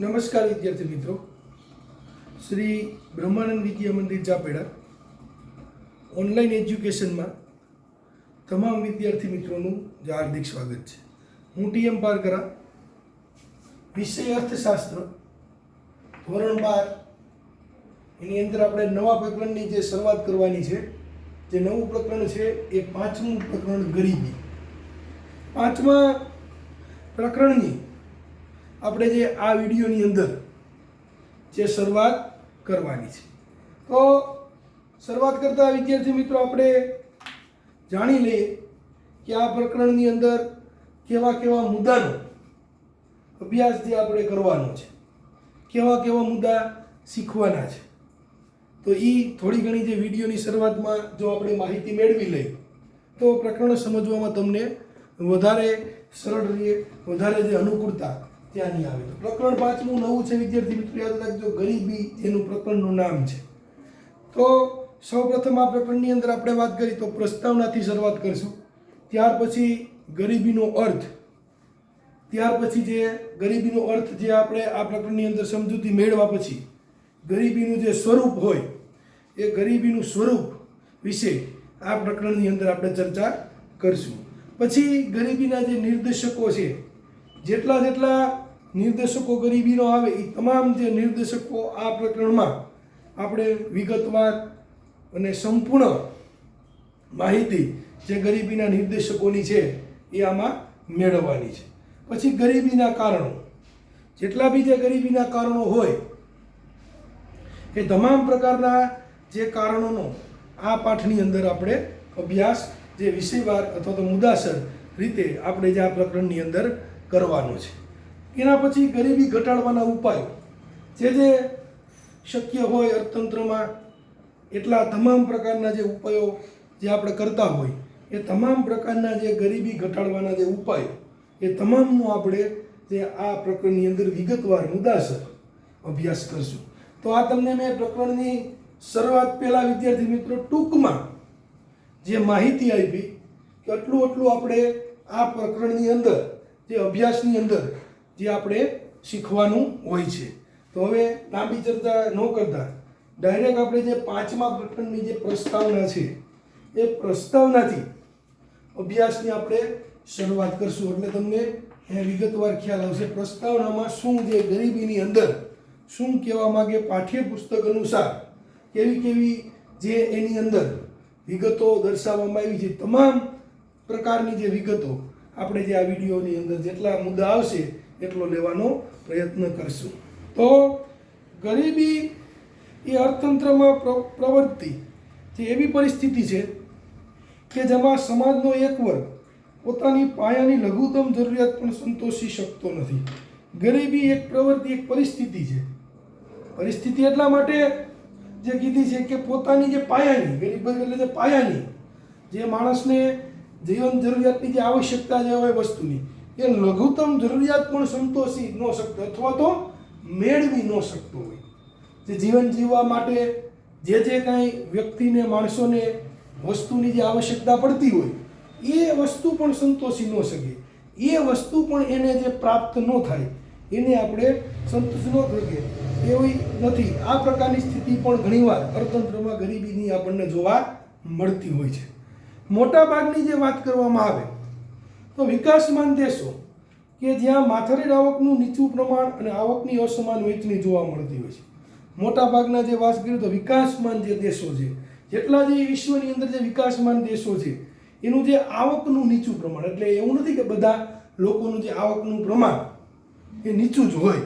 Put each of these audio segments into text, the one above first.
નમસ્કાર વિદ્યાર્થી મિત્રો, શ્રી બ્રહ્માનંદ વિદ્યા મંદિર ચાપેડા ઓનલાઈન એજ્યુકેશનમાં તમામ વિદ્યાર્થી મિત્રોનું હાર્દિક સ્વાગત છે. હું ટીએમ પારકરા, વિષય અર્થશાસ્ત્ર, ધોરણ 12. એની અંદર આપણે નવા પ્રકરણની જે શરૂઆત કરવાની છે, જે નવું પ્રકરણ છે એ 5મું પ્રકરણ ગરીબી. 5મા પ્રકરણની આપણે જે આ વિડીયોની અંદર જે શરૂઆત કરવાની છે. તો શરૂઆત કરતા વિદ્યાર્થી મિત્રો આપણે જાણી લઈએ કે આ પ્રકરણની અંદર કેવા કેવા મુદ્દાનો અભ્યાસ જે આપણે કરવાનો છે, કેવા કેવા મુદ્દા શીખવાના છે. તો એ થોડી ઘણી જે વિડીયોની શરૂઆતમાં જો આપણે માહિતી મેળવી લઈએ તો પ્રકરણ સમજવામાં તમને વધારે સરળ રહે, વધારે જે અનુકૂળતા ત્યાં નહીં આવે. તો પ્રકરણ 5મું નવું છે વિદ્યાર્થી મિત્રો, યાદ રાખજો, ગરીબી એનું પ્રકરણનું નામ છે. તો સૌપ્રથમ આ પ્રકરણની અંદર આપણે વાત કરી તો પ્રસ્તાવનાથી શરૂઆત કરીશું, ત્યાર પછી ગરીબીનો અર્થ, ત્યાર પછી જે ગરીબીનો અર્થ જે આપણે આ પ્રકરણની અંદર સમજૂતી મેળવ્યા પછી ગરીબીનું જે સ્વરૂપ હોય એ ગરીબીનું સ્વરૂપ વિશે આ પ્રકરણની અંદર આપણે ચર્ચા કરીશું. પછી ગરીબીના જે નિર્દેશકો છે, જેટલા નિર્દેશકો ગરીબીનો આવે એ તમામ જે નિર્દેશકો આ પ્રકરણમાં આપણે વિગતવાર અને સંપૂર્ણ માહિતી જે ગરીબીના નિર્દેશકોની છે એ આમાં મેળવવાની છે. પછી ગરીબીના કારણો, જેટલા બી જે ગરીબીના કારણો હોય એ તમામ પ્રકારના જે કારણોનો આ પાઠની અંદર આપણે અભ્યાસ જે વિષયવાર અથવા તો મુદ્દાસર રીતે આપણે જે આ પ્રકરણની અંદર કરવાનો છે. એના પછી ગરીબી ઘટાડવાના ઉપાયો, જે શક્ય હોય અર્થતંત્રમાં એટલા તમામ પ્રકારના જે ઉપાયો જે આપણે કરતા હોય એ તમામ પ્રકારના જે ગરીબી ઘટાડવાના જે ઉપાયો એ તમામનો આપણે જે આ પ્રકરણની અંદર વિગતવાર મુદ્દાસર અભ્યાસ કરશું. તો આ તમને મેં પ્રકરણની શરૂઆત પહેલાં વિદ્યાર્થી મિત્રો ટૂંકમાં જે માહિતી આપી કે આટલું આપણે આ પ્રકરણની અંદર જે અભ્યાસની અંદર જે આપણે શીખવાનું હોય છે. તો હવે લાંબી ચર્ચા ન કરતા ડાયરેક્ટ આપણે જે 5મા પ્રકરણની જે પ્રસ્તાવના છે એ પ્રસ્તાવનાથી અભ્યાસની આપણે શરૂઆત કરશું. એટલે તમને એ વિગતવાર ખ્યાલ આવશે પ્રસ્તાવનામાં શું જે ગરીબીની અંદર શું કહેવા માગે, પાઠ્યપુસ્તક અનુસાર કેવી જે એની અંદર વિગતો દર્શાવવામાં આવી છે, તમામ પ્રકારની જે વિગતો આપણે જે આ વિડીયોની અંદર જેટલા મુદ્દા આવશે એટલો લેવાનો પ્રયત્ન કરશું. તો ગરીબી એ અર્થતંત્રમાં પ્રવર્તતી જે એવી પરિસ્થિતિ છે કે જેમાં સમાજનો એક વર્ગ પોતાની પાયાની લઘુત્તમ જરૂરિયાત પણ સંતોષી શકતો નથી. ગરીબી એક પ્રવૃત્તિ, એક પરિસ્થિતિ છે. પરિસ્થિતિ એટલા માટે જે કીધી છે કે પોતાની જે પાયાની, ગરીબ એટલે જે પાયાની, જે માણસને જીવન જરૂરિયાતની જે આવશ્યકતા જે હોય વસ્તુની એ લઘુત્તમ જરૂરિયાત પણ સંતોષી ન શકતો અથવા તો મેળવી ન શકતો હોય. જે જીવન જીવવા માટે જે કાંઈ વ્યક્તિને, માણસોને વસ્તુની જે આવશ્યકતા પડતી હોય એ વસ્તુ પણ સંતોષી ન શકે, એ વસ્તુ પણ એને જે પ્રાપ્ત ન થાય એને આપણે સંતોષ ન કરીએ એવી નથી. આ પ્રકારની સ્થિતિ પણ ઘણીવાર અર્થતંત્રમાં ગરીબીની આપણને જોવા મળતી હોય છે. મોટાભાગની જે વાત કરવામાં આવે તો વિકાસમાન દેશો કે જ્યાં માથાદીઠ આવકનું નીચું પ્રમાણ અને આવકની અસમાન વહેંચણી જોવા મળતી હોય છે. મોટાભાગના જે વાત કરીએ તો વિકાસમાન જે દેશો છે, જેટલા જે વિશ્વની અંદર જે વિકાસમાન દેશો છે એનું જે આવકનું નીચું પ્રમાણ, એટલે એવું નથી કે બધા લોકોનું જે આવકનું પ્રમાણ એ નીચું જ હોય,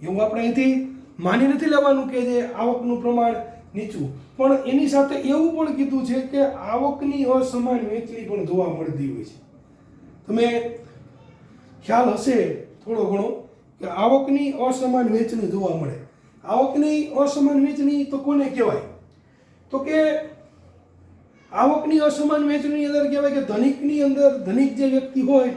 એવું આપણે અહીંથી માની નથી લેવાનું કે જે આવકનું પ્રમાણ નીચું, પણ એની સાથે એવું પણ કીધું છે કે આવકની અસમાન વહેંચણી પણ જોવા મળતી હોય છે. તમે ખ્યાલ હશે થોડો ઘણો કે આવકની અસમાન વહેંચણી જોવા મળે. આવકની અસમાન વહેંચણી તો કોને કહેવાય? તો કે આવકની અસમાન વહેંચણીની અંદર કહેવાય કે ધનિકની અંદર ધનિક જે વ્યક્તિ હોય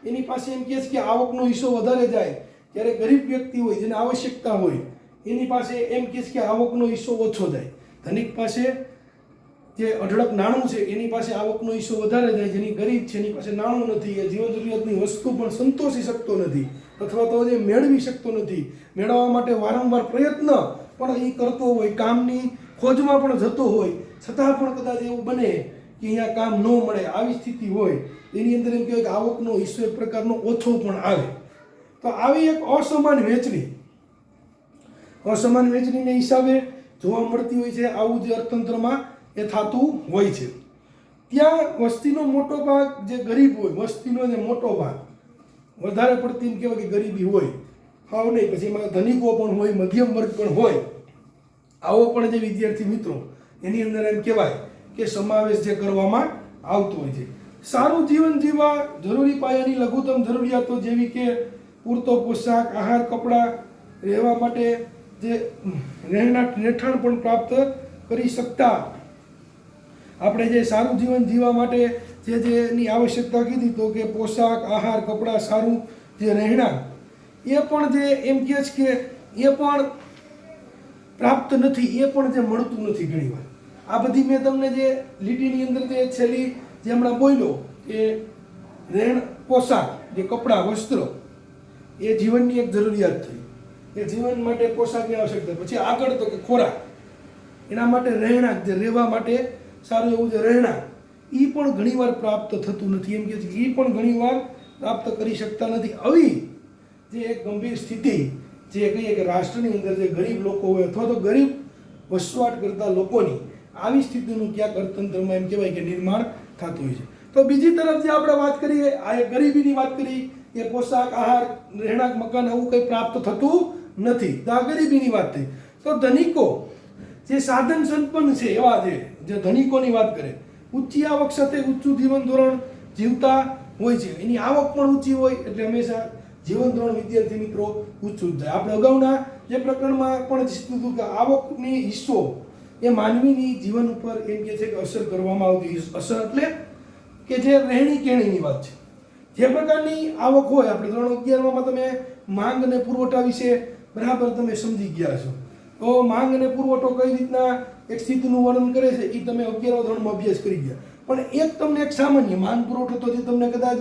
એની પાસે એમ કહે છે કે આવકનો હિસ્સો વધારે જાય, જ્યારે ગરીબ વ્યક્તિ હોય જેને આવશ્યકતા હોય એની પાસે એમ કહે છે કે આવકનો હિસ્સો ઓછો જાય. ધનિક પાસે જે અઢળક નાણું છે એની પાસે આવકનો હિસ્સો વધારે થાય, જેની ગરીબ છે એની પાસે નાણું નથી, એ જીવન જરૂરિયાતની વસ્તુ પણ સંતોષી શકતો નથી અથવા તો એ મેળવી શકતો નથી, મેળવવા માટે વારંવાર પ્રયત્ન પણ એ કરતો હોય, કામની ખોજમાં પણ જતો હોય, છતાં પણ કદાચ એવું બને કે અહીંયા કામ ન મળે, આવી સ્થિતિ હોય, એની અંદર એમ કહેવાય કે આવકનો હિસ્સો એક પ્રકારનો ઓછો પણ આવે. તો આવી એક અસમાન વહેંચણીને હિસાબે જોવા મળતી હોય છે. આવું જે અર્થતંત્રમાં એ થતું હોય છે. ત્યાં વસ્તીનો મોટો ભાગ જે ગરીબ હોય, વસ્તીનો જે મોટો ભાગ વધારે પડતી એમ કહેવાય કે ગરીબી હોય, હાવ નહીં, પછી એમાં ધનિકો પણ હોય, મધ્યમ વર્ગ પણ હોય, આવો પણ જે વિદ્યાર્થી મિત્રો એની અંદર એમ કહેવાય કે સમાવેશ જે કરવામાં આવતો હોય છે. સારું જીવન જીવવા જરૂરી પાયાની લઘુત્તમ જરૂરિયાતો જેવી કે પૂરતો પોશાક, આહાર, કપડાં, રહેવા માટે જે રહેઠાણ પણ પ્રાપ્ત કરી શકતા, આપણે જે સારું જીવન જીવવા માટે જેની આવશ્યકતા કીધી તો કે પોશાક, આહાર, કપડાં, સારું જે રહેણાંક, એ પણ જે એમ કહે છે કે એ પણ પ્રાપ્ત નથી, એ પણ જે મળતું નથી ઘણીવાર. આ બધી મેં તમને જે લીટીની અંદર જે છેલ્લી જે હમણાં બોલ્યો કે પોશાક, જે કપડાં, વસ્ત્ર, એ જીવનની એક જરૂરિયાત થઈ, એ જીવન માટે પોશાકની આવશ્યકતા. પછી આગળ તો કે ખોરાક, એના માટે રહેણાંક, જે રહેવા માટે સારું એવું જે રહેણાંક, એ પણ ઘણીવાર પ્રાપ્ત થતું નથી. એમ કે એ પણ ઘણીવાર પ્રાપ્ત કરી શકતા નથી. આવી જે એક ગંભીર સ્થિતિ જે કહીએ કે રાષ્ટ્રની અંદર જે ગરીબ લોકો હોય અથવા તો ગરીબ વસવાટ કરતા લોકોની આવી સ્થિતિનું ક્યાંક અર્થતંત્રમાં એમ કહેવાય કે નિર્માણ થતું હોય છે. તો બીજી તરફ જે આપણે વાત કરીએ, આ એક ગરીબીની વાત કરી કે પોશાક, આહાર, રહેણાંક, મકાન આવું કંઈ પ્રાપ્ત થતું નથી, તો આ ગરીબીની વાત થઈ. તો ધનિકો જે સાધન સંપન્ન છે એવા જે ધનિકોની વાત કરે, ઊંચી આવક સાથે ઊંચું જીવન ધોરણ જીવતા હોય છે, એની આવક પણ ઊંચી હોય એટલે હંમેશા જીવન ધોરણ વિદ્યાર્થી મિત્રો ઊંચું જ જાય. આપણે અગાઉના જે પ્રકરણમાં પણ શીખ્યું હતું કે આવકની હિસ્સો એ માનવીની જીવન ઉપર એમ કે છે કે અસર કરવામાં આવતી. અસર એટલે કે જે રહેણી કહેણીની વાત છે. જે પ્રકારની આવક હોય, આપણે ધોરણ 11માં તમે માંગ અને પુરવઠા વિશે બરાબર તમે સમજી ગયા છો. તો માંગ અને પુરવઠો કઈ રીતના એક સ્થિતિનું વર્ણન કરે છે એ તમે 11મા ધોરણમાં અભ્યાસ કરી ગયા. પણ તમને એક સામાન્ય માંગ પુરવઠો તો જે તમને કદાચ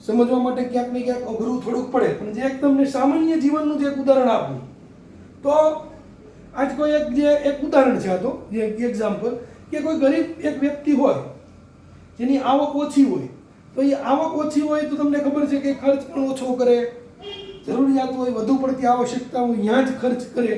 સમજવા માટે ક્યાંક ને ક્યાંક અઘરું થોડુંક પડે, પણ જે એક તમને સામાન્ય જીવનનું જે એક ઉદાહરણ આપું તો આજ કોઈ એક ઉદાહરણ છે, આ તો જે એક્ઝામ્પલ કે કોઈ ગરીબ એક વ્યક્તિ હોય જેની આવક ઓછી હોય, તો એ આવક ઓછી હોય તો તમને ખબર છે કે ખર્ચ પણ ઓછો કરે, જરૂરિયાત હોય, વધુ પડતી આવશ્યકતા હોય ત્યાં જ ખર્ચ કરે.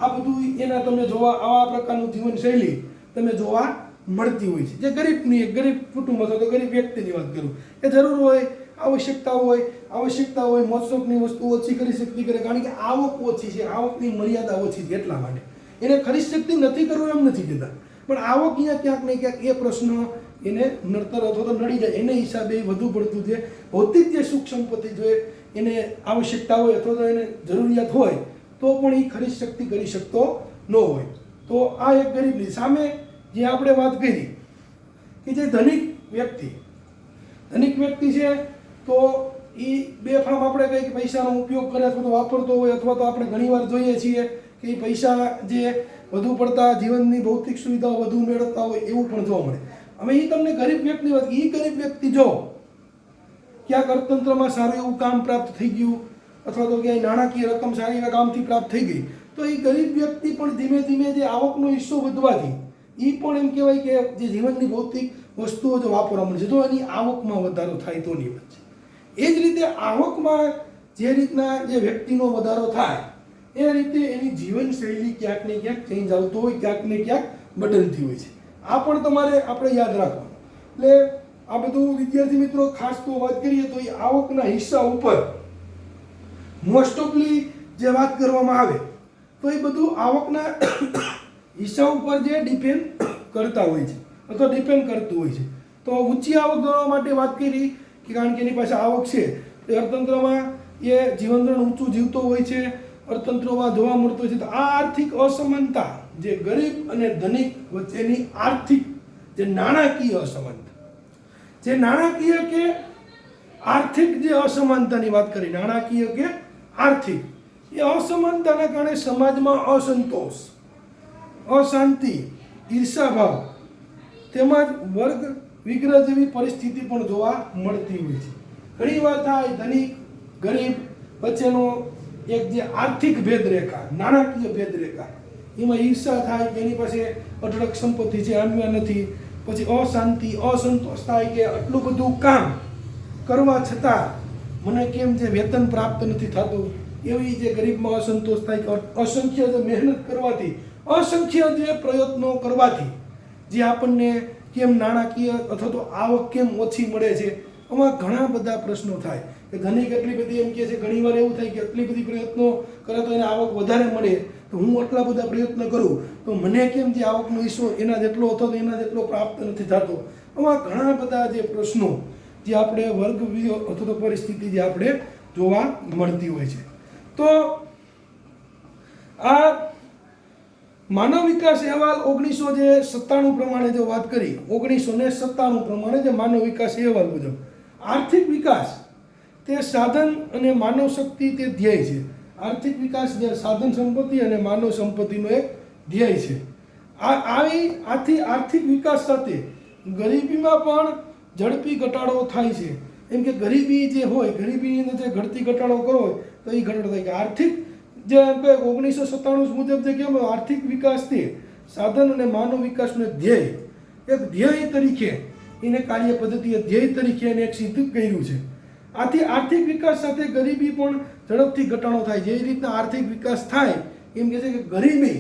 આ બધું એના તમને જોવા, આવા પ્રકારનું જીવનશૈલી તમે જોવા મળતી હોય છે. જે ગરીબની એક ગરીબ કુટુંબ અથવા તો ગરીબ વ્યક્તિની વાત કરું, એ જરૂર હોય, આવશ્યકતા હોય, મોજશોખની વસ્તુ ઓછી કરી શકતી કરે, કારણ કે આવક ઓછી છે, આવકની મર્યાદા ઓછી છે, એટલા માટે એને ખરીદ શકતી નથી કરવું એમ નથી કહેતા, પણ આવક અહીંયા ક્યાંક ને ક્યાંક એ પ્રશ્ન એને નડતર અથવા તો નડી જાય, એને હિસાબે વધુ પડતું છે ભૌતિક જે સુખ સંપત્તિ જોઈએ એને આવશ્યકતા હોય અથવા તો એને જરૂરિયાત હોય તો પણ એ ખરીદ શક્તિ કરી શકતો ન હોય. તો આ એક ગરીબની સામે જે આપણે વાત કરી કે જે ધનિક વ્યક્તિ છે તો એ બેફામ આપણે કંઈક પૈસાનો ઉપયોગ કરે અથવા તો વાપરતો હોય, અથવા તો આપણે ઘણીવાર જોઈએ છીએ કે એ પૈસા જે વધુ પડતા જીવનની ભૌતિક સુવિધાઓ વધુ મેળવતા હોય એવું પણ જોવા મળે. હવે એ તમને ગરીબ વ્યક્તિની વાત, એ ગરીબ વ્યક્તિ જો ક્યાંક અર્થતંત્રમાં સારું એવું કામ પ્રાપ્ત થઈ ગયું અથવા તો ક્યાંય નાણાકીય રકમ સારી એવા કામથી પ્રાપ્ત થઈ ગઈ, તો એ ગરીબ વ્યક્તિ પણ ધીમે ધીમે જે આવકનો હિસ્સો વધવાથી એ પણ એમ કહેવાય કે જે જીવનની ભૌતિક વસ્તુઓ જો વાપરવા મળશે તો એની આવકમાં વધારો થાય તોની વાત છે. એ જ રીતે આવકમાં જે રીતના જે વ્યક્તિનો વધારો થાય એ રીતે એની જીવનશૈલી ક્યાંક ને ક્યાંક ચેન્જ આવતો હોય, ક્યાંક ને ક્યાંક બદલતી હોય છે. આ પણ તમારે આપણે યાદ રાખવાનું. એટલે આ બધું વિદ્યાર્થી મિત્રો ખાસ તો વાત કરીએ તો એ આવકના હિસ્સા ઉપર મોસ્ટ ઓફલી જે વાત કરવામાં આવે તો એ બધું આવકના હિસ્સા ઉપર જે ડિપેન્ડ કરતા હોય છે અથવા ડિપેન્ડ કરતું હોય છે. તો ઊંચી આવક ધોરણવા માટે વાત કરી કે કારણ કે એની પાસે આવક છે, એ અર્થતંત્રમાં એ જીવન ધોરણ ઊંચું જીવતો હોય છે, અર્થતંત્રમાં જોવા મળતો હોય છે. તો આ આર્થિક અસમાનતા જે ગરીબ અને ધનિક વચ્ચેની આર્થિક જે નાણાકીય અસમાનતા, જે નાણાકીય કે આર્થિક જે અસમાનતાની વાત કરી, નાણાકીય કે આર્થિક, એ અસમાનતાના કારણે સમાજમાં અસંતોષ, અશાંતિ, ઈર્ષાભાવ તેમજ વર્ગ વિગ્રહ જેવી પરિસ્થિતિ પણ જોવા મળતી હોય છે. ઘણીવાર થાય ધનિક ગરીબ વચ્ચેનો એક જે આર્થિક ભેદરેખા, નાણાકીય ભેદરેખા, એમાં ઈર્ષા થાય કે એની પાસે અઢળક સંપત્તિ છે, આમ્યા નથી, પછી અશાંતિ, અસંતોષ થાય કે આટલું બધું કામ કરવા છતાં મને કેમ જે વેતન પ્રાપ્ત નથી થતું, એવી જે ગરીબમાં અસંતોષ થાય કે અસંખ્ય જે મહેનત કરવાથી, અસંખ્ય જે પ્રયત્નો કરવાથી જે આપણને કેમ નાણાકીય અથવા તો આવક કેમ ઓછી મળે છે, આમાં ઘણા બધા પ્રશ્નો થાય કે ધનિક એટલી બધી એમ કહે છે, ઘણીવાર એવું થાય કે એટલી બધી પ્રયત્નો કરે તો એને આવક વધારે મળે, તો હું આટલા બધા પ્રયત્ન કરું તો મને કેમ જે આવકનો હિસ્સો એના જેટલો અથવા તો એના જેટલો પ્રાપ્ત નથી થતો. આમાં ઘણા બધા જે પ્રશ્નો જે આપણે વર્ગ અથવા તો પરિસ્થિતિ જે આપણે જોવા મળતી હોય છે. તો આ માનવ વિકાસ અહેવાલ 1997 પ્રમાણે જો વાત કરી, 1997 પ્રમાણે જે માનવ વિકાસ અહેવાલ મુજબ આર્થિક વિકાસ તે સાધન અને માનવ શક્તિ તે ધ્યેય છે. આર્થિક વિકાસ જે સાધન સંપત્તિ અને માનવ સંપત્તિનો એક ધ્યેય છે. આથી આર્થિક વિકાસ સાથે ગરીબીમાં પણ ઝડપી ઘટાડો થાય છે. એમ કે ગરીબી જે હોય, ગરીબીની અંદર જે ઘટતી ઘટાડો કરવો હોય તો એ ઘટાડો થાય કે આર્થિક જે 1997 મુજબ જે કહેવાય આર્થિક વિકાસથી સાધન અને માનવ વિકાસનો એક ધ્યેય તરીકે એને કાર્ય પદ્ધતિ ધ્યેય તરીકે એને એક સિદ્ધ કર્યું છે. આથી આર્થિક વિકાસ સાથે ગરીબી પણ ઝડપથી ઘટાડો થાય. જે રીતના આર્થિક વિકાસ થાય એમ કહે છે કે ગરીબી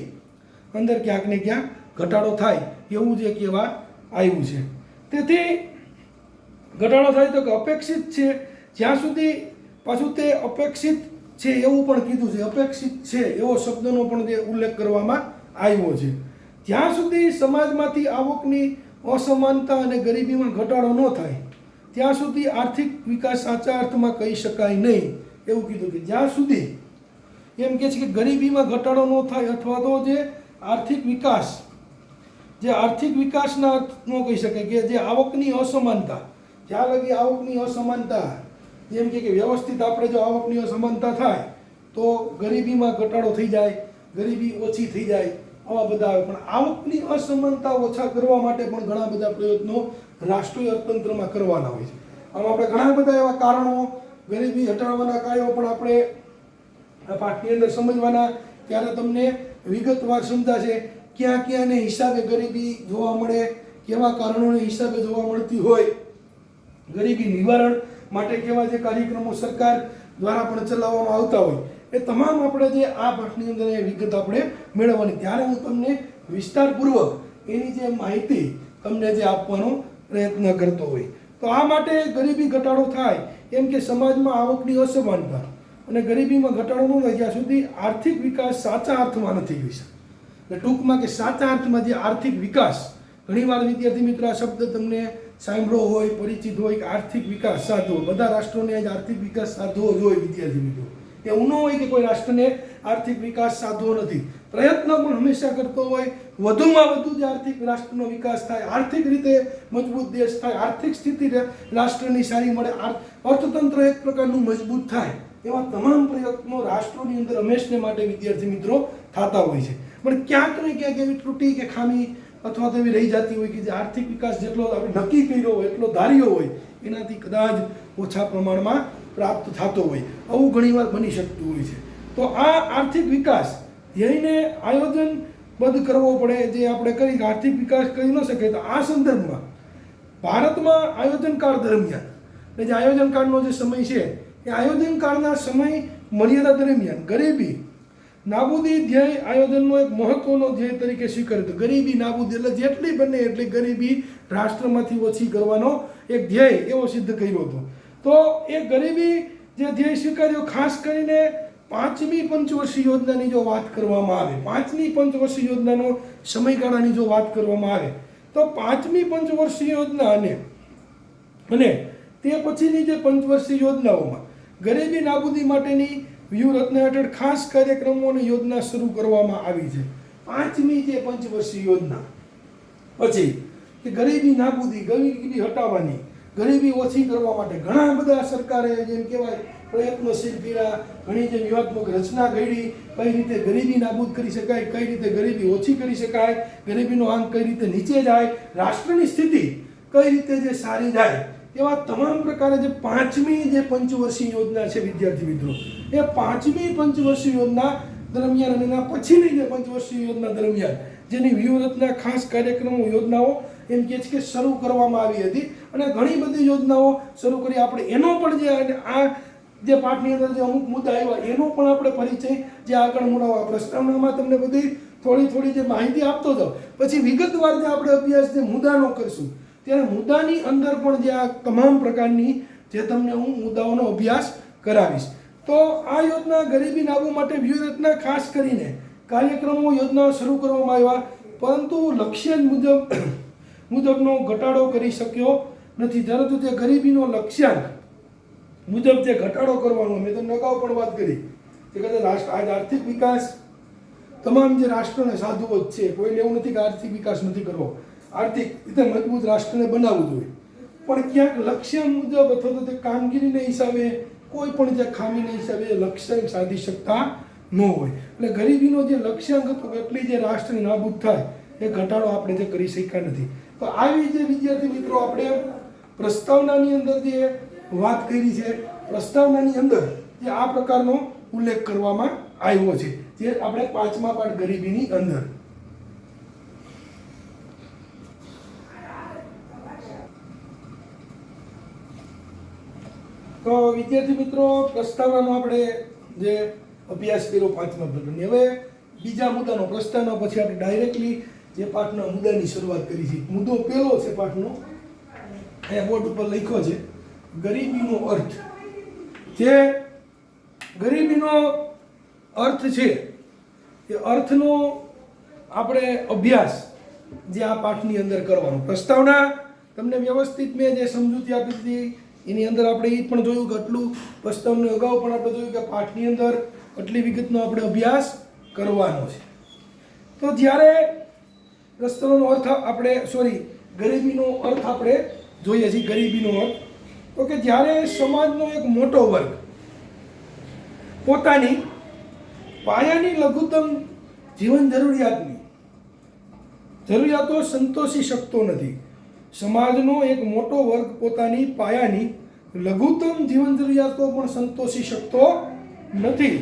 અંદર ક્યાંક ને ક્યાંક ઘટાડો થાય એવું જે કહેવા આવ્યું છે. તેથી ઘટાડો થાય તો કે અપેક્ષિત છે, જ્યાં સુધી પાછું તે અપેક્ષિત છે એવું પણ કીધું છે, અપેક્ષિત છે એવો શબ્દનો પણ જે ઉલ્લેખ કરવામાં આવ્યો છે. જ્યાં સુધી સમાજમાંથી આવકની અસમાનતા અને ગરીબીમાં ઘટાડો ન થાય ત્યાં સુધી આર્થિક વિકાસ સાચા અર્થમાં કહી શકાય નહીં એવું કીધું. કે જ્યાં સુધી એમ કહે છે કે ગરીબીમાં ઘટાડો ન થાય અથવા તો જે આર્થિક વિકાસના અર્થ ન કહી શકાય કે જે આવકની અસમાનતા, જ્યાં લગી આવકની અસમાનતા જેમ કે વ્યવસ્થિત આપણે જો આવકની અસમાનતા થાય તો ગરીબીમાં ઘટાડો થઈ જાય, ગરીબી ઓછી થઈ જાય, આવા બધા આવે. પણ આવકની અસમાનતા ઓછા કરવા માટે પણ ઘણા બધા પ્રયત્નો રાષ્ટ્રીય અર્થતંત્રમાં કરવાના હોય છે. આમ આપણે ઘણા બધા એવા કારણો, ગરીબી હટાવવાના કાર્યો પણ આપણે આ પાઠની અંદર સમજવાના, ત્યારે તમને વિગતવાર સમજાશે ક્યાં ક્યાંને હિસાબે ગરીબી જોવા મળે, કેવા કારણોને હિસાબે જોવા મળતી હોય, ગરીબી નિવારણ માટે કેવા જે કાર્યક્રમો સરકાર દ્વારા પણ ચલાવવામાં આવતા હોય, એ તમામ આપણે જે આ પાઠની અંદર એ વિગત આપણે મેળવવાની. ત્યારે હું તમને વિસ્તારપૂર્વક એની જે માહિતી તમને જે આપવાનો પ્રયત્ન કરતો હોય. તો આ માટે ગરીબી ઘટાડો થાય એમ કે સમાજમાં આવકની અસમાનતા અને ગરીબીમાં ઘટાડો ન થાય જ્યાં સુધી આર્થિક વિકાસ સાચા અર્થમાં નથી થઈ શકે. એટલે ટૂંકમાં કે સાચા અર્થમાં જે આર્થિક વિકાસ, ઘણીવાર વિદ્યાર્થી મિત્રો આ શબ્દ તમને સાંભળ્યો હોય, પરિચિત હોય કે આર્થિક વિકાસ સાધવો, બધા રાષ્ટ્રોને આજ આર્થિક વિકાસ સાધવો જ હોય વિદ્યાર્થી મિત્રો. એવું ન હોય કે કોઈ રાષ્ટ્રને આર્થિક વિકાસ સાધવો નથી, પ્રયત્ન પણ હંમેશા કરતો હોય વધુમાં વધુ જે આર્થિક રાષ્ટ્રનો વિકાસ થાય, આર્થિક રીતે મજબૂત દેશ થાય, આર્થિક સ્થિતિ રાષ્ટ્રની સારી મળે, અર્થતંત્ર એક પ્રકારનું મજબૂત થાય, એવા તમામ પ્રયત્નો રાષ્ટ્રોની અંદર હંમેશને માટે વિદ્યાર્થી મિત્રો થતા હોય છે. પણ ક્યાંક ને ક્યાંક એવી ત્રુટિ કે ખામી અથવા તો એવી રહી જતી હોય કે જે આર્થિક વિકાસ જેટલો આપણે નક્કી કર્યો હોય, એટલો ધાર્યો હોય, એનાથી કદાચ ઓછા પ્રમાણમાં પ્રાપ્ત થતો હોય, આવું ઘણીવાર બની શકતું હોય છે. તો આ આર્થિક વિકાસ ધ્યેયને આયોજનબદ્ધ કરવો પડે, જે આપણે કરી આર્થિક વિકાસ કરી ન શકે. તો આ સંદર્ભમાં ભારતમાં આયોજનકાળ દરમિયાન જે આયોજનકાળનો જે સમય છે એ આયોજનકાળના સમય મર્યાદા દરમિયાન ગરીબી નાબૂદી ધ્યેય આયોજનનો એક મહત્વનો ધ્યેય તરીકે સ્વીકાર્યો હતો. ગરીબી નાબૂદી એટલે જેટલી બને એટલી ગરીબી રાષ્ટ્રમાંથી ઓછી કરવાનો એક ધ્યેય એવો સિદ્ધ કર્યો હતો. તો એ ગરીબી જે ધ્યેય સ્વીકાર્યો, ખાસ કરીને 5મી પંચવર્ષીય યોજનાની જો વાત કરવામાં આવે, 5મી પંચવર્ષીય યોજનાનો સમયગાળાની જો વાત કરવામાં આવે તો 5મી પંચવર્ષીય યોજના અને તે પછીની જે પંચવર્ષીય યોજનાઓમાં ગરીબી નાબૂદી માટેની વ્યૂહરચના હેઠળ ખાસ કાર્યક્રમો અને યોજના શરૂ કરવામાં આવી છે. 5મી જે પંચવર્ષીય યોજના પછી કે ગરીબી નાબૂદી, ગરીબી હટાવવાની ગરીબી ઓછી કરવા માટે ઘણા બધા સરકારે જેમ કહેવાય પ્રયત્નશીલ કર્યા, ઘણી જે વ્યૂહાત્મક રચના ઘડી, કઈ રીતે ગરીબી નાબૂદ કરી શકાય, કઈ રીતે ગરીબી ઓછી કરી શકાય, ગરીબીનો આંક કઈ રીતે નીચે જાય, રાષ્ટ્રની સ્થિતિ કઈ રીતે જે સારી જાય, એવા તમામ પ્રકારે જે 5મી જે પંચવર્ષીય યોજના છે વિદ્યાર્થી મિત્રો, એ 5મી પંચવર્ષીય યોજના દરમિયાન અને એના પછીની જે પંચવર્ષીય યોજના દરમિયાન જેની વ્યૂહરચના, ખાસ કાર્યક્રમો, યોજનાઓ એમ કહે છે કે શરૂ કરવામાં આવી હતી અને ઘણી બધી યોજનાઓ શરૂ કરી. આપણે એનો પણ જે આ જે પાઠની અંદર જે અમુક મુદ્દા આવ્યા એનો પણ આપણે પરિચય જે આગળ મૂળાવા પ્રસ્તાવનામાં તમને બધી થોડી જે માહિતી આપતો જાઉં, પછી વિગતવાર જે આપણે અભ્યાસ જે મુદ્દાનો કરશું ત્યારે મુદ્દાની અંદર પણ જે આ તમામ પ્રકારની જે તમને હું મુદ્દાઓનો અભ્યાસ કરાવીશ. તો આ યોજના ગરીબી નાબૂદ માટે વ્યૂહરચના ખાસ કરીને કાર્યક્રમો, યોજનાઓ શરૂ કરવામાં આવ્યા, પરંતુ લક્ષ્ય મુજબનો ઘટાડો કરી શક્યો નથી. પરંતુ તે ગરીબીનો લક્ષ્યાંક મુજબ જે ઘટાડો કરવાનો, મેં તમને અગાઉ પણ વાત કરી કે કદાચ આજ આર્થિક વિકાસ તમામ જે રાષ્ટ્રોને સાધુઓ જ છે, કોઈને એવું નથી કે આર્થિક વિકાસ નથી કરવો, આર્થિક રીતે મજબૂત રાષ્ટ્રને બનાવવું જોઈએ, પણ ક્યાંક લક્ષ્ય મુજબ અથવા તો તે કામગીરીને હિસાબે કોઈ પણ જે ખામીને હિસાબે લક્ષ્યાંક સાધી શકતા ન હોય. એટલે ગરીબીનો જે લક્ષ્યાંક હતો એટલી જે રાષ્ટ્રની નાબૂદ થાય એ ઘટાડો આપણે જે કરી શક્યા નથી. તો આવી જે વિદ્યાર્થી મિત્રો આપણે પ્રસ્તાવનાની અંદર જે વાત કરી છે, પ્રસ્તાવનાની અંદર જે આ પ્રકારનો ઉલ્લેખ કરવામાં આવ્યો છે, જે આપણે 5મા પાઠ ગરીબીની અંદર. તો વિદ્યાર્થી મિત્રો પ્રસ્તાવનાનો આપણે જે અભ્યાસ કર્યો 5મા પાઠની, હવે બીજા મુદ્દાનો પ્રસ્તાવના પછી આપણે ડાયરેક્ટલી જે પાઠના મુદ્દાની શરૂઆત કરી છે. મુદ્દો પહેલો છે પાઠનો, અહીંયા બોર્ડ ઉપર લખ્યો છે ગરીબીનો અર્થ. જે ગરીબીનો અર્થ છે એ અર્થનો આપણે અભ્યાસ જે આ પાઠની અંદર કરવાનો. પ્રસ્તાવના તમને વ્યવસ્થિત મેં જે સમજૂતી આપી હતી એની અંદર આપણે એ પણ જોયું કે આટલું પ્રસ્તાવના અગાઉ પણ આપણે જોયું કે પાઠની અંદર આટલી વિગતનો આપણે અભ્યાસ કરવાનો છે. તો જ્યારે પ્રસ્તાવનાનો અર્થ આપણે ગરીબીનો અર્થ આપણે જોઈએ છીએ. ગરીબીનો અર્થ તો કે જ્યારે સમાજનો એક મોટો વર્ગ પોતાની પાયાની લઘુત્તમ જીવન જરૂરિયાતો સંતોષી શકતો નથી. સમાજનો એક મોટો વર્ગ પોતાની પાયાની લઘુત્તમ જીવન જરૂરિયાતો પણ સંતોષી શકતો નથી,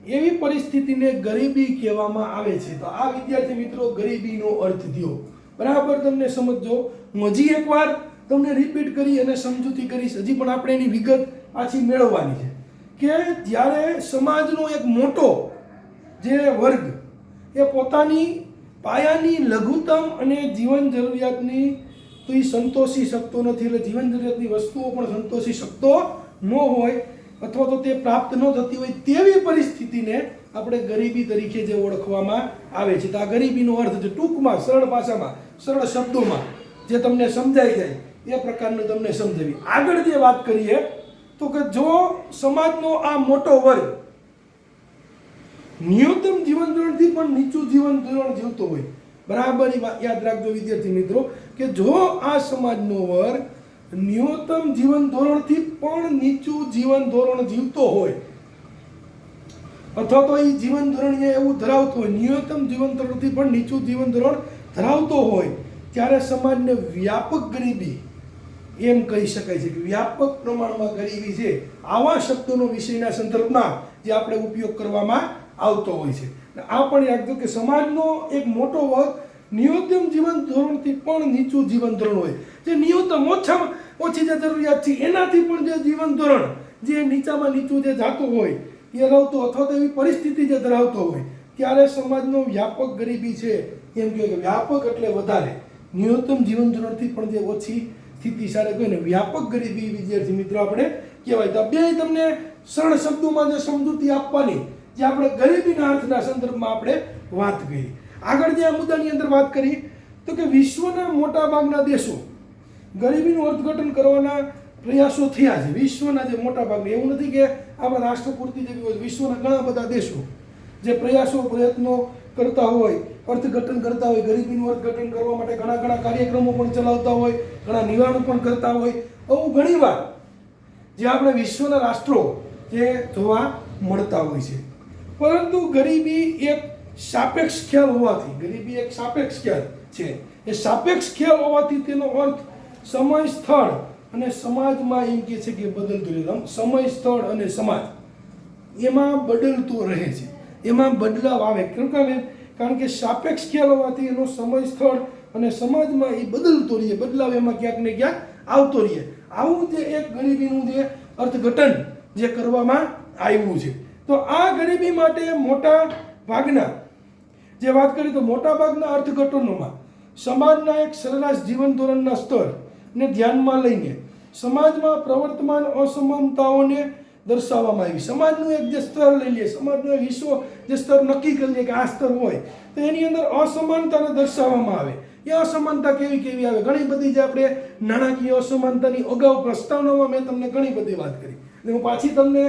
એવી પરિસ્થિતિને ગરીબી કહેવામાં આવે છે. તો આ વિદ્યાર્થી મિત્રો ગરીબીનો અર્થ થયો. બરાબર તમને સમજો. હું હજી એકવાર તમને રિપીટ કરી અને સમજૂતી કરીશ, હજી પણ આપણે એની વિગત પાછી મેળવવાની છે કે જ્યારે સમાજનો એક મોટો જે વર્ગ એ પોતાની પાયાની લઘુત્તમ અને જીવન જરૂરિયાતની તો એ સંતોષી શકતો નથી, એટલે જીવન જરૂરિયાતની વસ્તુઓ પણ સંતોષી શકતો ન હોય અથવા તો તે પ્રાપ્ત ન થતી હોય તેવી પરિસ્થિતિને આપણે ગરીબી તરીકે જે ઓળખવામાં આવે છે. તો આ ગરીબીનો અર્થ છે ટૂંકમાં, સરળ ભાષામાં, સરળ શબ્દોમાં જે તમને સમજાઈ જાય એ પ્રકારનું તમને સમજાવી. આગળ જે વાત કરીએ તો કે જો સમાજનો આ મોટો વર્ગ ન્યૂનતમ જીવન ધોરણથી પણ નીચું જીવન ધોરણ જીવતો હોય, બરાબર યાદ રાખજો વિદ્યાર્થી મિત્રો કે જો આ સમાજનો વર્ગ ન્યૂનતમ જીવન ધોરણથી પણ નીચું જીવન ધોરણ જીવતો હોય અથવા તો એ જીવન ધોરણ એવું ધરાવતો હોય, ન્યૂનતમ જીવન ધોરણથી પણ નીચું જીવન ધોરણ ધરાવતો હોય, ત્યારે સમાજને વ્યાપક ગરીબી એમ કહી શકાય છે કે વ્યાપક પ્રમાણમાં ગરીબી છે. આવા શબ્દોનો વિષયના સંદર્ભમાં જે આપણે ઉપયોગ કરવામાં આવતો હોય છે. આ પણ યાદ કે સમાજનો એક મોટો વર્ગ ન્યૂનતમ જીવન ધોરણથી પણ નીચું જીવન ધોરણ હોય, જે ન્યૂનતમ ઓછામાં ઓછી જે જરૂરિયાત છે એનાથી પણ જે જીવન ધોરણ જે નીચામાં નીચું જે જાતું હોય એ ધરાવતો અથવા તો એવી પરિસ્થિતિ જે ધરાવતો હોય, ત્યારે સમાજનો વ્યાપક ગરીબી છે એમ કહે કે વ્યાપક એટલે વધારે, ન્યૂનતમ જીવન ધોરણથી પણ જે ઓછી સ્થિતિ સારે કહીને વ્યાપક ગરીબી વિદ્યાર્થી મિત્રો આપણે કહેવાય. તો બે તમને સરળ શબ્દોમાં જે સમજૂતી આપવાની જે આપણે ગરીબીના અર્થના સંદર્ભમાં આપણે વાત કરી. આગળ જે આ મુદ્દાની અંદર વાત કરી તો કે વિશ્વના મોટા ભાગના દેશો ગરીબીનું અર્થઘટન કરવાના પ્રયાસો થયા છે. વિશ્વના જે મોટા ભાગના, એવું નથી કે આપણા રાષ્ટ્ર પૂરતી જેવી હોય, વિશ્વના ઘણા બધા દેશો જે પ્રયત્નો કરતા હોય, અર્થઘટન કરતા હોય, ગરીબીનું અર્થઘટન કરવા માટે ઘણા કાર્યક્રમો પણ ચલાવતા હોય, ઘણા નિવારણ પણ કરતા હોય, આવું ઘણીવાર જે આપણે વિશ્વના રાષ્ટ્રો જે જોવા મળતા હોય છે. પરંતુ ગરીબી એક સાપેક્ષ ખ્યાલ હોવાથી, ગરીબી એક સાપેક્ષ ખ્યાલ છે. એ સાપેક્ષ ખ્યાલ હોવાથી તેનો અર્થ સમય, સ્થળ અને સમાજમાં એમ કહે છે કે બદલતું રહે. સમય, સ્થળ અને સમાજ એમાં બદલતું રહે છે, એમાં બદલાવ આવે. કારણ કે સાપેક્ષ ખ્યાલ હોવાથી એનો સમય, સ્થળ અને સમાજમાં એ બદલતો રહીએ, બદલાવ એમાં ક્યાંક ને ક્યાંક આવતો રહીએ. આવું જે એક ગરીબીનું જે અર્થઘટન જે કરવામાં આવ્યું છે. તો આ ગરીબી માટે મોટા ભાગના જે વાત કરીએ તો મોટા ભાગના અર્થઘટનોમાં સમાજના એક સરેરાશ જીવન ધોરણના સ્તરને ધ્યાનમાં લઈને સમાજમાં પ્રવર્તમાન અસમાનતાઓને દર્શાવવામાં આવી. સમાજનું એક જે સ્તર લઈ લઈએ, સમાજનું એક વિશ્વ જે સ્તર નક્કી કરી લે કે આ સ્તર હોય, તો એની અંદર અસમાનતાને દર્શાવવામાં આવે. એ અસમાનતા કેવી કેવી આવે? ઘણી બધી જે આપણે નાણાકીય અસમાનતાની અગાઉ પ્રસ્તાવનામાં મેં તમને ઘણી બધી વાત કરી. એટલે હું પાછી તમને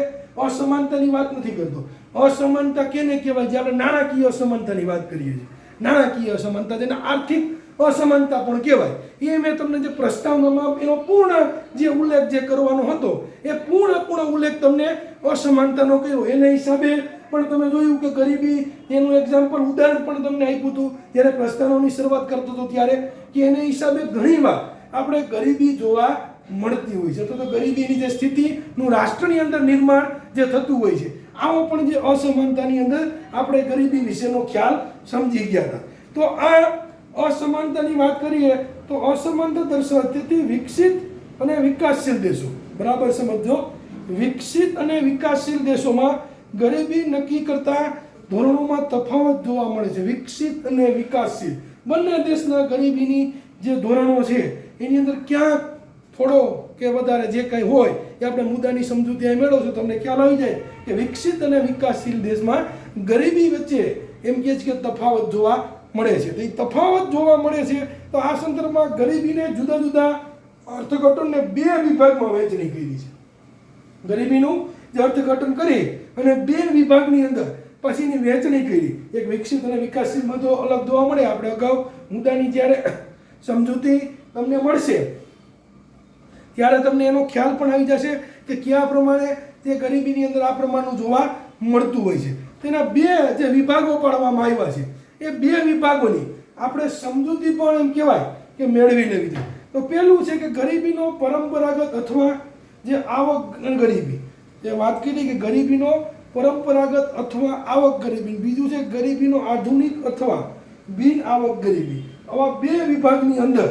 અસમાનતાની વાત નથી કરતો. અસમાનતા કેને કહેવાય? જે આપણે નાણાકીય અસમાનતાની વાત કરીએ છીએ, નાણાકીય અસમાનતા, જેને આર્થિક અસમાનતા પણ કહેવાય. એ મેં તમને જે પ્રસ્તાવનામાં એનો પૂર્ણ જે ઉલ્લેખ જે કરવાનો હતો, એ પૂર્ણ ઉલ્લેખ તમને અસમાનતાનો કર્યો. એના હિસાબે પણ તમે જોયું કે ગરીબી એનું એક્ઝામ્પલ, ઉદાહરણ પણ તમને આપ્યું હતું જ્યારે પ્રસ્તાવનાની શરૂઆત કરતો હતો ત્યારે, કે એના હિસાબે ઘણીવાર આપણે ગરીબી જોવા મળતી હોય છે. તો ગરીબીની જે સ્થિતિનું રાષ્ટ્રની અંદર નિર્માણ જે થતું હોય છે, આવો પણ જે અસમાનતાની અંદર આપણે ગરીબી વિશેનો ખ્યાલ સમજી ગયા હતા. તો આ અસમાનતાની વાત કરીએ તો અસમાનતા દર્શાવતી વિકસિત અને વિકાસશીલ દેશો, બરાબર સમજો, વિકસિત અને વિકાસશીલ દેશોમાં ગરીબી નક્કી કરતા ધોરણોમાં તફાવત જોવા મળે છે. વિકસિત અને વિકાસશીલ બંને દેશના ગરીબીની જે ધોરણો છે એની અંદર ક્યાંક થોડો કે વધારે જે કંઈ હોય એ આપણે મુદ્દાની સમજૂતી અહીં મેળવશું, તમને ખ્યાલ આવી જાય કે વિકસિત અને વિકાસશીલ દેશમાં ગરીબી વચ્ચે એમ કહે છે કે તફાવત જોવા મળે છે. તો એ તફાવત જોવા મળે છે. તો આ સંદર્ભમાં ગરીબીને જુદા જુદા અર્થઘટનને બે વિભાગમાં વહેંચણી કરી છે. ગરીબીનું જે અર્થઘટન કરી અને બે વિભાગની અંદર પછીની વહેંચણી કરી. એક વિકસિત અને વિકાસશીલમાં તો અલગ જોવા મળે. આપણે અગાઉ મુદ્દાની જ્યારે સમજૂતી તમને મળશે ત્યારે તમને એનો ખ્યાલ પણ આવી જશે કે કયા પ્રમાણે તે ગરીબીની અંદર આ પ્રમાણનું જોવા મળતું હોય છે. તેના બે જે વિભાગો પાડવામાં આવ્યા છે, એ બે વિભાગોની આપણે સમજૂતી પણ એમ કહેવાય કે મેળવી લેવી છે. તો પહેલું છે કે ગરીબીનો પરંપરાગત અથવા જે આવક ગરીબી, જે વાત કરી કે ગરીબીનો પરંપરાગત અથવા આવક ગરીબી. બીજું છે ગરીબીનો આધુનિક અથવા બિન આવક ગરીબી. આવા બે વિભાગની અંદર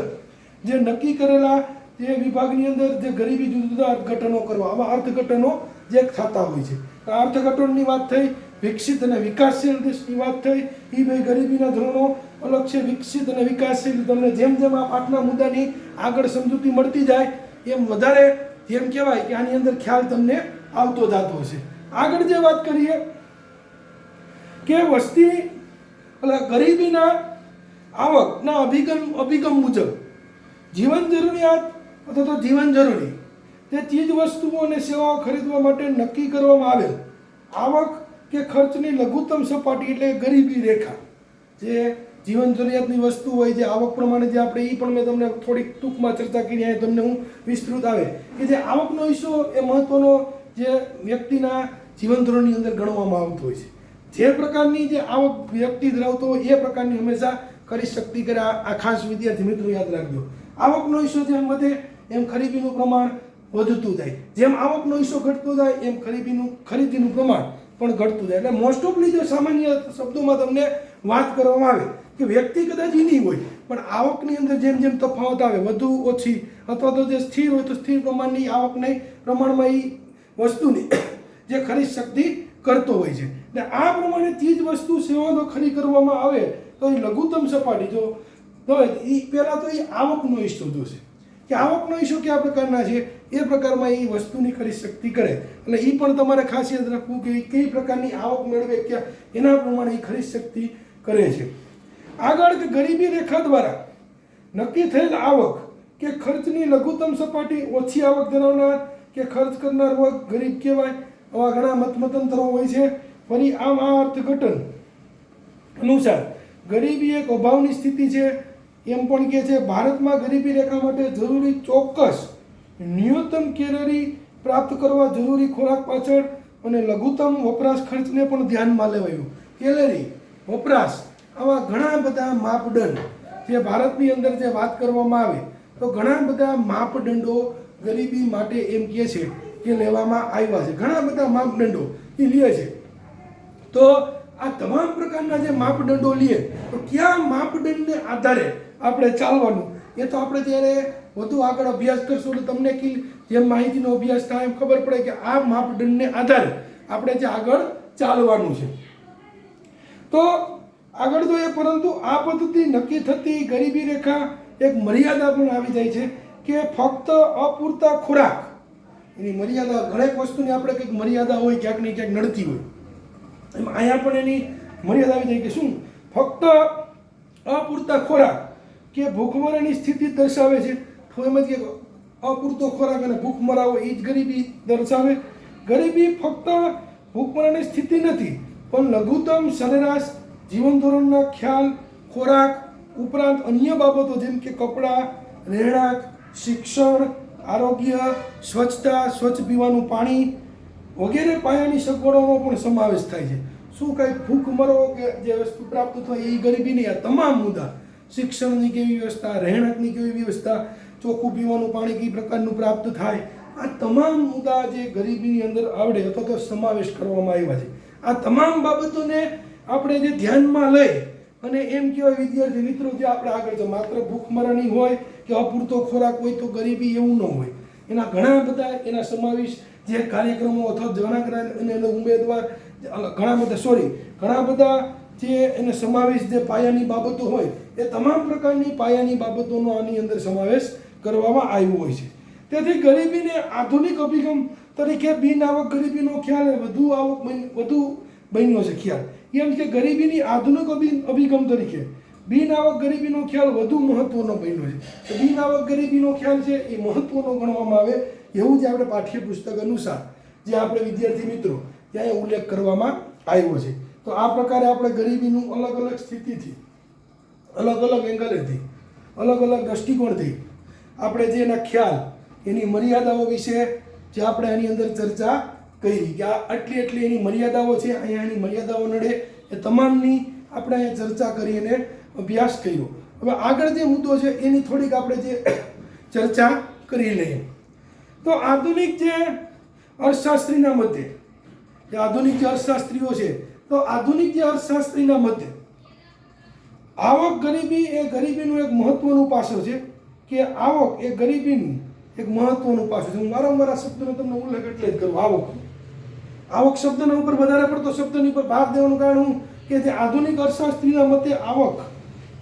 જે નક્કી કરેલા જે વિભાગની અંદર જે ગરીબી જુદા જુદા અર્થઘટનો કરવા, આવા અર્થઘટનો જે થતા હોય છે. તો અર્થઘટનની વાત થઈ, વિકસિત અને વિકાસશીલ દેશની વાત થઈ. એ બે ગરીબીના ધોરણો અલગ છે, વિકસિત અને વિકાસશીલ. તમને જેમ જેમ આ પાઠના મુદ્દાની આગળ સમજૂતી મળતી જાય એમ વધારે એમ કહેવાય કે આની અંદર ખ્યાલ તમને આવતો જતો હશે. આગળ જે વાત કરીએ કે વસ્તી ગરીબીના આવકના અભિગમ મુજબ જીવન જરૂરિયાત અથવા તો જીવન જરૂરી તે ચીજ વસ્તુઓ અને સેવાઓ ખરીદવા માટે નક્કી કરવામાં આવેલ આવક કે ખર્ચની લઘુત્તમ સપાટી એટલે ગરીબી રેખા, જે જીવન જરૂરિયાતની વસ્તુ હોય, જે આવક પ્રમાણે જે આપણે એ પણ મેં તમને થોડીક ટૂંકમાં ચર્ચા કરી, અહીં તમને હું વિસ્તૃત આવે કે જે આવકનો હિસ્સો એ મહત્વનો જે વ્યક્તિના જીવન ધોરણની અંદર ગણવામાં આવતો હોય છે. જે પ્રકારની જે આવક વ્યક્તિ ધરાવતો હોય એ પ્રકારની હંમેશા ખરીદ શક્તિ કરે. આ ખાસ વિદ્યાર્થી મિત્રો યાદ રાખજો. આવકનો હિસ્સો જેમ વધે એમ ખરીદીનું પ્રમાણ વધતું જાય, જેમ આવકનો હિસ્સો ઘટતો જાય એમ ખરીદીનું પ્રમાણ પણ ઘટતું જાય. એટલે મોસ્ટ ઓફલી જો સામાન્ય શબ્દોમાં તમને વાત કરવામાં આવે કે વ્યક્તિ કદાચ એની હોય પણ આવકની અંદર જેમ જેમ તફાવત આવે, વધુ ઓછી અથવા તો જે સ્થિર હોય તો સ્થિર પ્રમાણની આવકના પ્રમાણમાં એ વસ્તુની જે ખરીદ શક્તિ કરતો હોય છે. એટલે આ પ્રમાણે ચીજ વસ્તુ સેવાઓ ખરીદ કરવામાં આવે તો એ લઘુત્તમ સપાટી જો એ પહેલાં તો એ આવકનો હિસ્સો જોશે કે આવકનો હિસ્સો કયા પ્રકારના છે, એ પ્રકારમાં એ વસ્તુની ખરીદ શક્તિ કરે. એટલે એ પણ તમારે ખાસ યાદ રાખવું કે કઈ પ્રકારની આવક મેળવે કે એના પ્રમાણે એ ખરીદ શક્તિ કરે છે. આગળ કે ગરીબી રેખા દ્વારા નક્કી થયેલ આવક કે ખર્ચની લઘુત્તમ સપાટી, ઓછી આવક ધરાવનાર કે ખર્ચ કરનાર વર્ગ ગરીબ કહેવાય. આવા ઘણા મતમતાંતરો હોય છે. ફરી આમ આ અર્થઘટન અનુસાર ગરીબી એક અભાવની સ્થિતિ છે એમ પણ કહે છે. ભારતમાં ગરીબી રેખા માટે જરૂરી ચોક્કસ ન્યૂનતમ કેલરી પ્રાપ્ત કરવા જરૂરી ખોરાક પાછળ અને લઘુત્તમ વપરાશ ખર્ચને પણ ધ્યાનમાં લેવાયું. કેલરી વપરાશ આવા ઘણા બધા માપદંડ જે ભારતની અંદર જે વાત કરવામાં આવે તો ઘણા બધા માપદંડો ગરીબી માટે એમ કહે છે કે લેવામાં આવ્યા છે. ઘણા બધા માપદંડો એ લે છે. તો આ તમામ પ્રકારના જે માપદંડો લે તો કયા માપદંડને આધારે આપણે ચાલવાનું એ તો આપણે જ્યારે વધુ આગળ અભ્યાસ કરશું તો તમને જેમ માહિતીનો અભ્યાસ થાય એમ ખબર પડે કે આ માપદંડને આધારે આપણે જે આગળ ચાલવાનું છે. તો આગળ જોઈએ, પરંતુ આ પદ્ધતિ નક્કી થતી ગરીબી રેખા એક મર્યાદા પણ આવી જાય છે કે ફક્ત અપૂરતા ખોરાક એની મર્યાદા. દરેક વસ્તુની આપણે કંઈક મર્યાદા હોય, ક્યાંક ને ક્યાંક નડતી હોય. એમ અહીંયા પણ એની મર્યાદા આવી જાય કે શું ફક્ત અપૂરતા ખોરાક કે ભૂખમરાની સ્થિતિ દર્શાવે છે. તો એમ જ કે અપૂરતો ખોરાક અને ભૂખમરાઓ એ જ ગરીબી દર્શાવે. ગરીબી ફક્ત ભૂખમરાની સ્થિતિ નથી પણ લઘુત્તમ સરેરાશ જીવન ધોરણના ખ્યાલ, ખોરાક ઉપરાંત અન્ય બાબતો જેમ કે કપડાં, રહેણાંક, શિક્ષણ, આરોગ્ય, સ્વચ્છતા, સ્વચ્છ પીવાનું પાણી વગેરે પાયાની સગવડોનો પણ સમાવેશ થાય છે. શું કાંઈ ભૂખમરો કે જે વસ્તુ પ્રાપ્ત થાય એ ગરીબી નહીં. આ તમામ મુદ્દા, શિક્ષણની કેવી વ્યવસ્થા, રહેણાંકની કેવી વ્યવસ્થા, ચોખ્ખું પીવાનું પાણી કઈ પ્રકારનું પ્રાપ્ત થાય, આ તમામ મુદ્દા જે ગરીબીની અંદર આવડે અથવા તો સમાવેશ કરવામાં આવ્યા છે. આ તમામ બાબતોને આપણે જે ધ્યાનમાં લઈ અને એમ કહેવાય વિદ્યાર્થી મિત્રો જે આપણે આગળ તો માત્ર ભૂખમરાની હોય કે અપૂરતો ખોરાક હોય તો ગરીબી એવું ન હોય. એના ઘણા બધા એના સમાવેશ જે કાર્યક્રમો અથવા ઘણા ઉમેદવાર ઘણા બધા જે એને સમાવેશ જે પાયાની બાબતો હોય એ તમામ પ્રકારની પાયાની બાબતોનો આની અંદર સમાવેશ કરવામાં આવ્યો હોય છે. તેથી ગરીબીને આધુનિક અભિગમ તરીકે બિન આવક ગરીબીનો ખ્યાલ વધુ બન્યો છે. ખ્યાલ એમ કે ગરીબીની આધુનિક અભિગમ તરીકે બિન આવક ગરીબીનો ખ્યાલ વધુ મહત્વનો બન્યો છે. તો બિન આવક ગરીબીનો ખ્યાલ છે એ મહત્વનો ગણવામાં આવે એવું જે આપણે પાઠ્યપુસ્તક અનુસાર જે આપણે વિદ્યાર્થી મિત્રો ત્યાં ઉલ્લેખ કરવામાં આવ્યો છે. તો આ પ્રકારે આપણે ગરીબીનું અલગ અલગ સ્થિતિથી, અલગ અલગ એંગલેથી, અલગ અલગ દ્રષ્ટિકોણથી આપણે જે એના ખ્યાલ, એની મર્યાદાઓ વિશે જે આપણે આની અંદર ચર્ચા કરી કે આ આટલી એની મર્યાદાઓ છે, અહીંયા એની મર્યાદાઓ નડે એ તમામની આપણે અહીંયા ચર્ચા કરી અને અભ્યાસ કર્યો. હવે આગળ જે મુદ્દો છે એની થોડીક આપણે જે ચર્ચા કરી લઈએ. તો આધુનિક જે અર્થશાસ્ત્રીના મતે, જે આધુનિક જે અર્થશાસ્ત્રીઓ છે, તો આધુનિક જે અર્થશાસ્ત્રીના મતે આવક ગરીબી એ ગરીબીનું એક મહત્વનું પાસું છે કે આવક એ ગરીબીનું એક મહત્વનું પાસું છે. હું વારંવાર આ શબ્દનો તમને ઉલ્લેખ એટલે જ કરું. આવક શબ્દના ઉપર વધારે પડતો શબ્દની ઉપર ભાર દેવાનું કારણ હું કે જે આધુનિક અર્થશાસ્ત્રીના મતે આવક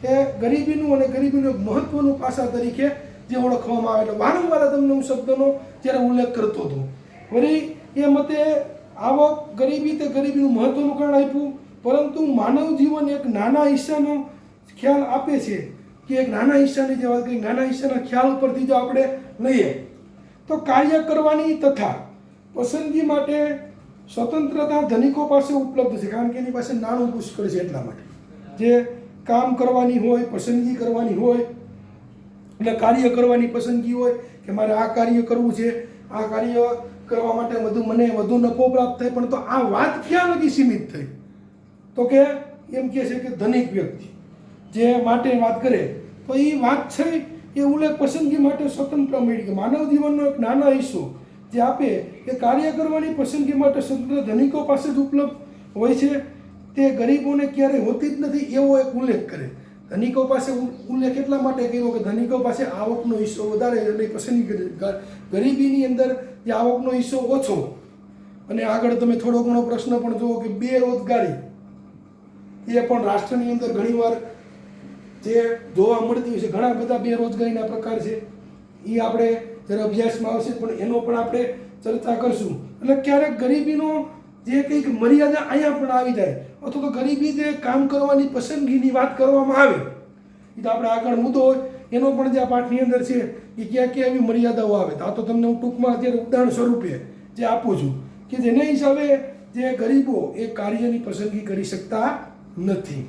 એ ગરીબીનું અને ગરીબીનું એક મહત્વનું પાસા તરીકે જે ઓળખવામાં આવે. એટલે વારંવાર તમને હું શબ્દનો જ્યારે ઉલ્લેખ કરતો હતો. વળી એ મતે આવક ગરીબી તે ગરીબીનું મહત્વનું કારણ આપ્યું, પરંતુ માનવ જીવન એક નાના હિસ્સાનો ખ્યાલ આપે છે કે એક નાના હિસ્સાની જે વાત કરી, નાના હિસ્સાના ખ્યાલ ઉપરથી જો આપણે લઈએ તો કાર્ય કરવાની તથા પસંદગી માટે સ્વતંત્રતા ધનિકો પાસે ઉપલબ્ધ છે. કારણ કે એની પાસે નાણું પુષ્કળ છે. એટલા માટે જે કામ કરવાની હોય, પસંદગી કરવાની હોય, એટલે કાર્ય કરવાની પસંદગી હોય કે મારે આ કાર્ય કરવું છે, આ કાર્ય કરવા માટે મને વધુ નફો પ્રાપ્ત થાય. પણ તો આ વાત ક્યાં લગી સીમિત થઈ? તો કે એમ કહે છે કે ધનિક વ્યક્તિ જે માટે વાત કરે તો એ વાત છે એ ઉલ્લેખ પસંદગી માટે સ્વતંત્ર મળી કે માનવ જીવનનો એક નાનો હિસ્સો જે આપે એ કાર્ય કરવાની પસંદગી માટે સ્વતંત્ર ધનિકો પાસે જ ઉપલબ્ધ હોય છે. તે ગરીબોને ક્યારેય હોતી જ નથી એવો એક ઉલ્લેખ કરે. ધનિકો પાસે ઉલ્લેખ એટલા માટે કર્યો કે ધનિકો પાસે આવકનો હિસ્સો વધારે એટલે પસંદગી ગરીબીની અંદર જે આવકનો હિસ્સો ઓછો. અને આગળ તમે થોડો ઘણો પ્રશ્ન પણ જુઓ કે બેરોજગારી એ પણ રાષ્ટ્રની અંદર ઘણીવાર જે જોવા મળતી હોય છે. ઘણા બધા બેરોજગારીના પ્રકાર છે. એ આપણે જ્યારે અભ્યાસમાં આવશે પણ એનો પણ આપણે ચર્ચા કરશું. એટલે ક્યારેક ગરીબીનો જે કંઈક મર્યાદા અહીંયા પણ આવી જાય અથવા તો ગરીબી જે કામ કરવાની પસંદગીની વાત કરવામાં આવે એ તો આપણે આગળ મુદ્દો હોય એનો પણ જે આ પાઠની અંદર છે એ ક્યાં ક્યાં એવી મર્યાદાઓ આવે. તો આ તો તમને હું ટૂંકમાં અત્યારે ઉદાહરણ સ્વરૂપે જે આપું છું કે જેના હિસાબે જે ગરીબો એ કાર્યની પસંદગી કરી શકતા નથી.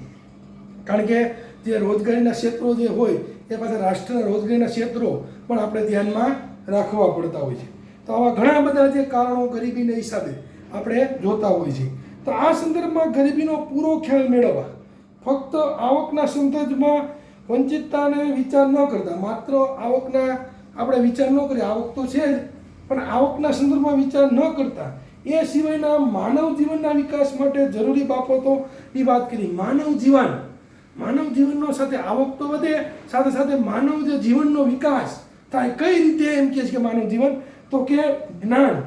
કારણ કે જે રોજગારીના ક્ષેત્રો જે હોય એ પાછા રાષ્ટ્રના રોજગારીના ક્ષેત્રો પણ આપણે ધ્યાનમાં રાખવા પડતા હોય છે. તો આવા ઘણા બધા જે કારણો ગરીબીના હિસાબે આપણે જોતા હોય છે. તો આ સંદર્ભમાં ગરીબીનો પૂરો ખ્યાલ મેળવવા ફક્ત આવકના સંદર્ભમાં વંચિતતાને વિચાર ન કરતા, માત્ર આવકના આપણે વિચાર ન કરીએ, આવક તો છે જ, પણ આવકના સંદર્ભમાં વિચાર ન કરતા એ સિવાયના માનવ જીવનના વિકાસ માટે જરૂરી બાબતોની વાત કરી. માનવ જીવનનો સાથે આવક તો વધે, સાથે સાથે માનવ જે જીવનનો વિકાસ થાય. કઈ રીતે એમ કહે છે કે માનવ જીવન? તો કે જ્ઞાન,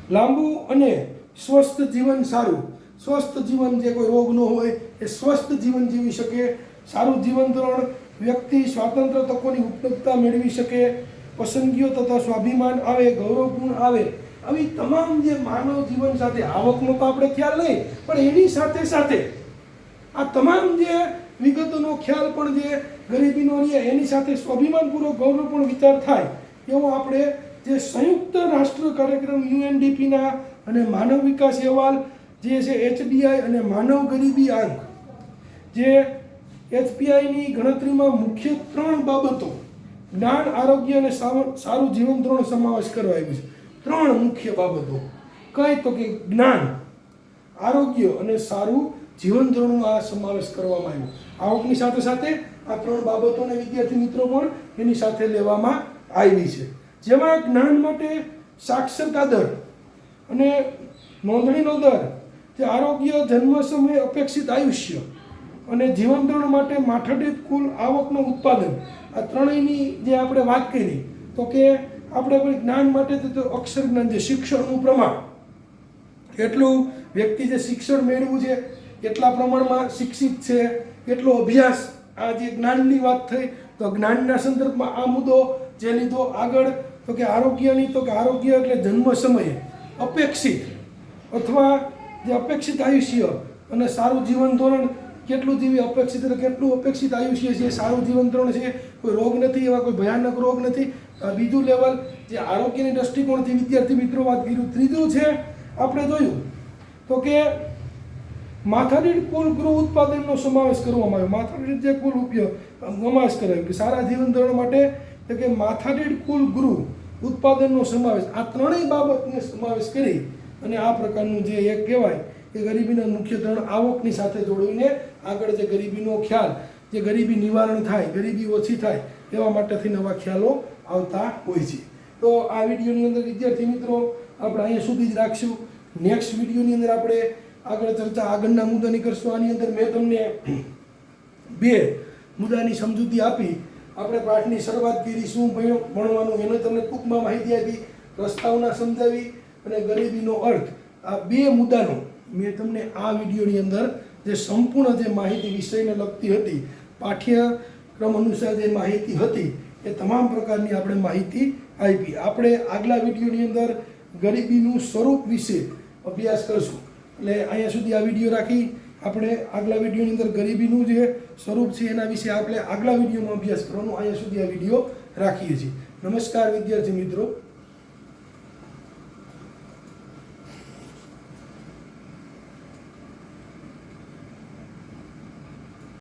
લાંબુ અને સ્વસ્થ જીવન સારું. સ્વસ્થ જીવન, જે કોઈ રોગ ન હોય એ સ્વસ્થ જીવન જીવી શકે. સારું જીવન ધોરણ, વ્યક્તિ સ્વાતંત્ર્ય તકોની ઉપલબ્ધતા મેળવી શકે, પસંદગીઓ તથા સ્વાભિમાન આવે, ગૌરવપૂર્ણ આવે. આવી તમામ જે માનવ જીવન સાથે, આવકનો તો આપણે ખ્યાલ નહીં, પણ એની સાથે સાથે આ તમામ જે વિગતોનો ખ્યાલ પણ જે ગરીબીનો રહે એની સાથે સ્વાભિમાનપૂર્વક ગૌરવપૂર્ણ વિચાર થાય એવો આપણે જે સંયુક્ત રાષ્ટ્ર કાર્યક્રમ UNDPના અને માનવ વિકાસ અહેવાલ જે છે HDI અને માનવ ગરીબી આંક જે HPIની ગણતરીમાં મુખ્ય 3 બાબતો જ્ઞાન, આરોગ્ય અને સારું જીવન ધોરણ સમાવેશ કરવા આવ્યું છે. 3 મુખ્ય બાબતો કઈ? તો કે જ્ઞાન, આરોગ્ય અને સારું જીવન ધોરણનો આ સમાવેશ કરવામાં આવ્યો. આવકની સાથે સાથે આ 3 બાબતોને વિદ્યાર્થી મિત્રો પણ એની સાથે લેવામાં આવી છે. જેમાં જ્ઞાન માટે સાક્ષરતા દર અને નોંધણીનો દર, જે આરોગ્ય, જન્મ સમયે અપેક્ષિત આયુષ્ય અને જીવન ધોરણ માટે માથાદીઠ કુલ આવકનું ઉત્પાદન, આ ત્રણેયની જે આપણે વાત કરી, તો કે આપણે કોઈ જ્ઞાન માટે તો અક્ષર જ્ઞાન, જે શિક્ષણનું પ્રમાણ, એટલું વ્યક્તિ જે શિક્ષણ મેળવ્યું છે, કેટલા પ્રમાણમાં શિક્ષિત છે, કેટલો અભ્યાસ, આ જે જ્ઞાનની વાત થઈ. તો જ્ઞાનના સંદર્ભમાં આ મુદ્દો જે લીધો. આગળ તો કે આરોગ્યની, તો કે આરોગ્ય એટલે જન્મ સમયે અપેક્ષિત અથવા જે અપેક્ષિત આયુષ્ય અને સારું જીવન ધોરણ, કેટલું જીવી અપેક્ષિત, એટલે કેટલું અપેક્ષિત આયુષ્ય છે, સારું જીવન ધોરણ છે, કોઈ રોગ નથી, એવા કોઈ ભયાનક રોગ નથી. બીજું લેવલ જે આરોગ્યની દ્રષ્ટિકોણથી વિદ્યાર્થી મિત્રો વાત કર્યું. ત્રીજું છે આપણે જોયું તો કે માથાદીઠ કુલ ગૃહ ઉત્પાદનનો સમાવેશ કરવામાં આવ્યો. માથાદીઠ જે કુલ ઉપયોગ સમાવેશ કરાયો કે સારા જીવન ધોરણ માટે, તો કે માથાદીઠ કુલ ગૃહ ઉત્પાદનનો સમાવેશ, આ ત્રણેય બાબતને સમાવેશ કરી અને આ પ્રકારનું જે એક કહેવાય કે ગરીબીના મુખ્ય 3 આવકની સાથે જોડીને આગળ જે ગરીબીનો ખ્યાલ, જે ગરીબી નિવારણ થાય, ગરીબી ઓછી થાય એવા માટેથી નવા ખ્યાલો આવતા હોય છે. તો આ વિડીયોની અંદર વિદ્યાર્થી મિત્રો આપણે અહીંયા સુધી જ રાખશું. નેક્સ્ટ વિડીયોની અંદર આપણે આગળ ચર્ચા આગળના મુદ્દાની કરશું. આની અંદર મેં તમને 2 મુદ્દાની સમજૂતી આપી. આપણે પાઠની શરૂઆત કરી, શું ભણવાનું એને તમને ટૂંકમાં માહિતી આપી, પ્રસ્તાવના સમજાવી અને ગરીબીનો અર્થ, આ 2 મુદ્દાનો મેં તમને આ વિડીયોની અંદર જે સંપૂર્ણ જે માહિતી વિષયને લગતી હતી, પાઠ્યક્રમ અનુસાર જે માહિતી હતી, એ તમામ પ્રકારની આપણે માહિતી આપી. આપણે આગલા વિડીયોની અંદર ગરીબીનું સ્વરૂપ વિશે અભ્યાસ કરશું. એટલે અહીંયા સુધી આ વિડીયો રાખી આપણે આગલા વિડીયોની અંદર ગરીબીનું જે સ્વરૂપ છે એના વિશે આપણે આગલા વિડીયોમાં અભ્યાસ કરવાનો અહીંયા સુધી આ વિડીયો રાખીએ છીએ. નમસ્કાર વિદ્યાર્થી મિત્રો.